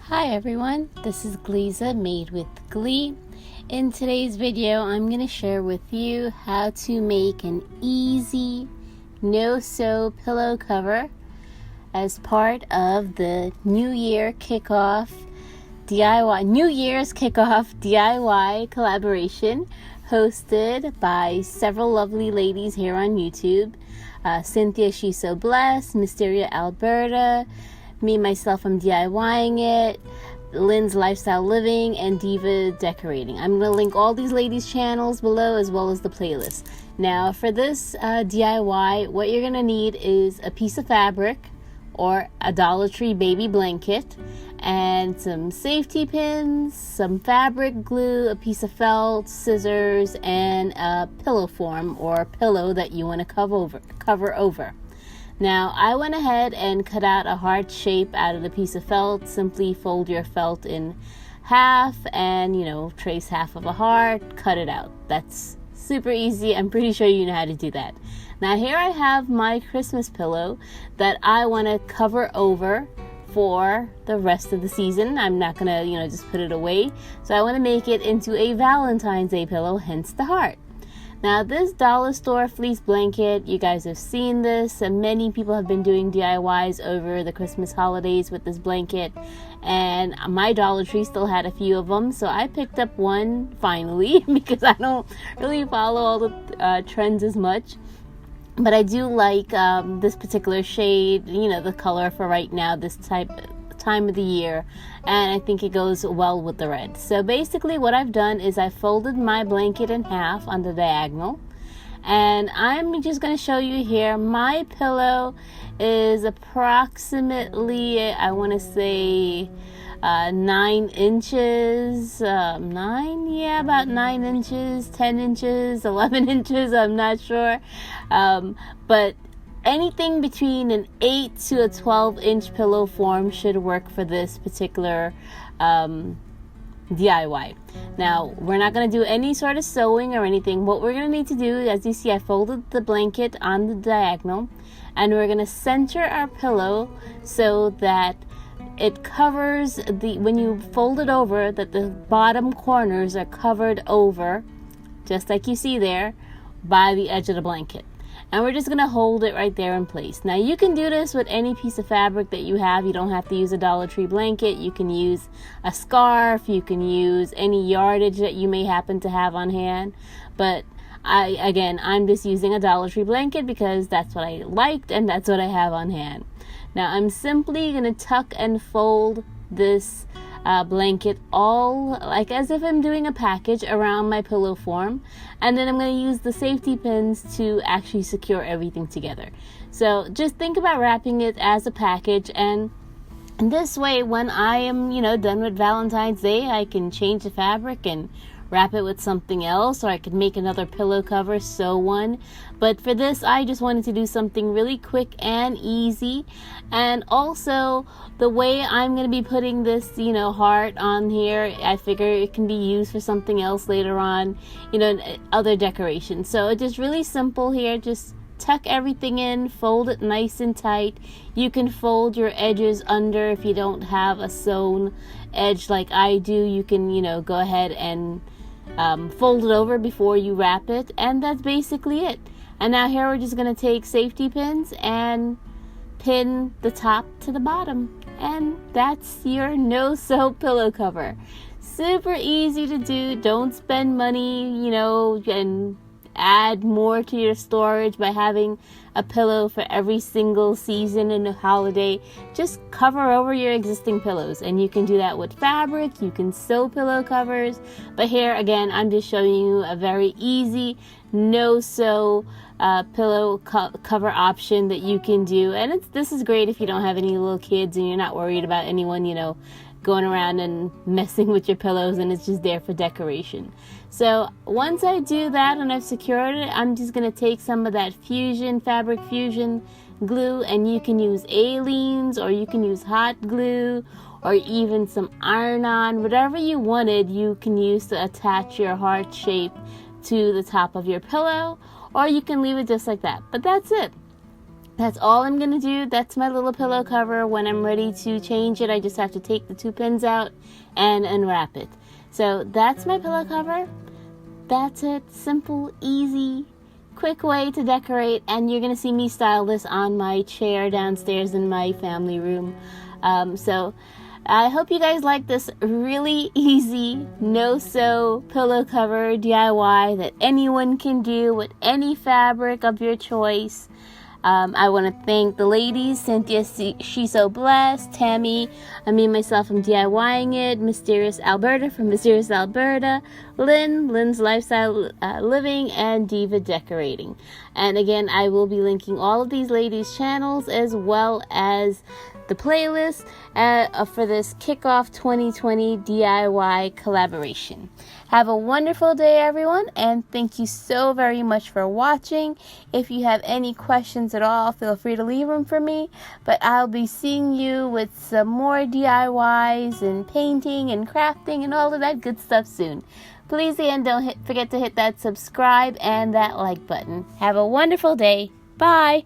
Hi everyone, this is Gliza made with Glee. In today's video, I'm going to share with you how to make an easy no-sew pillow cover as part of the New Year's Kickoff DIY collaboration hosted by several lovely ladies here on YouTube. Cynthia ShesoBless, Mysteria Alberta, me, myself, I'm DIYing it, Lynns Lifestyle Living, and Diva Decorating. I'm going to link all these ladies' channels below as well as the playlist. Now, for this DIY, what you're going to need is a piece of fabric or a Dollar Tree baby blanket and some safety pins, some fabric glue, a piece of felt, scissors, and a pillow form or pillow that you want to cover over. Now, I went ahead and cut out a heart shape out of the piece of felt. Simply fold your felt in half and, trace half of a heart, cut it out. That's super easy. I'm pretty sure you know how to do that. Now, here I have my Christmas pillow that I want to cover over for the rest of the season. I'm not going to, just put it away. So I want to make it into a Valentine's Day pillow, hence the heart. Now, this dollar store fleece blanket, you guys have seen this, and many people have been doing DIYs over the Christmas holidays with this blanket, and my Dollar Tree still had a few of them, so I picked up one finally because I don't really follow all the trends as much. But I do like this particular shade, the color for right now, this time of the year, and I think it goes well with the red. So basically what I've done is I folded my blanket in half on the diagonal, and I'm just going to show you here. My pillow is approximately, I want to say 9 inches, about 9 inches, 10 inches, 11 inches, I'm not sure, but anything between an 8 to a 12-inch pillow form should work for this particular DIY. Now, we're not going to do any sort of sewing or anything. What we're going to need to do, as you see, I folded the blanket on the diagonal, and we're going to center our pillow so that it covers when you fold it over, that the bottom corners are covered over, just like you see there, by the edge of the blanket. And we're just going to hold it right there in place. Now, you can do this with any piece of fabric that you have. You don't have to use a Dollar Tree blanket. You can use a scarf. You can use any yardage that you may happen to have on hand. But I'm just using a Dollar Tree blanket because that's what I liked and that's what I have on hand. Now, I'm simply going to tuck and fold this blanket all like as if I'm doing a package around my pillow form, and then I'm going to use the safety pins to actually secure everything together. So just think about wrapping it as a package, and this way when I am done with Valentine's Day, I can change the fabric and wrap it with something else, or I could make another pillow cover, sew one. But for this, I just wanted to do something really quick and easy. And also, the way I'm going to be putting this, heart on here, I figure it can be used for something else later on, other decorations. So it's just really simple here. Just tuck everything in, fold it nice and tight. You can fold your edges under if you don't have a sewn edge like I do. You can, go ahead and fold it over before you wrap it, and that's basically it. And now here we're just going to take safety pins and pin the top to the bottom, and that's your no-sew pillow cover. Super easy to do. Don't spend money, and add more to your storage by having a pillow for every single season and holiday. Just cover over your existing pillows, and you can do that with fabric. You can sew pillow covers, but here again I'm just showing you a very easy no-sew pillow cover option that you can do. And this is great if you don't have any little kids and you're not worried about anyone going around and messing with your pillows, and it's just there for decoration. So once I do that and I've secured it, I'm just going to take some of that fabric fusion glue, and you can use Aleene's, or you can use hot glue, or even some iron-on, whatever you wanted you can use to attach your heart shape to the top of your pillow, or you can leave it just like that. But that's it. That's all I'm going to do. That's my little pillow cover. When I'm ready to change it, I just have to take the 2 pins out and unwrap it. So that's my pillow cover. That's it. Simple, easy, quick way to decorate. And you're going to see me style this on my chair downstairs in my family room. So I hope you guys like this really easy no-sew pillow cover DIY that anyone can do with any fabric of your choice. I want to thank the ladies, Cynthia ShesoBless, Tammy, myself, I'm DIYing it, Mysterious Alberta from Mysterious Alberta, Lynns Lifestyle Living, and Diva Decorating. And again, I will be linking all of these ladies' channels as well as the playlist for this Kickoff 2020 DIY collaboration. Have a wonderful day, everyone, and thank you so very much for watching. If you have any questions at all, feel free to leave them for me, but I'll be seeing you with some more DIYs and painting and crafting and all of that good stuff soon. Please, again, don't forget to hit that subscribe and that like button. Have a wonderful day. Bye.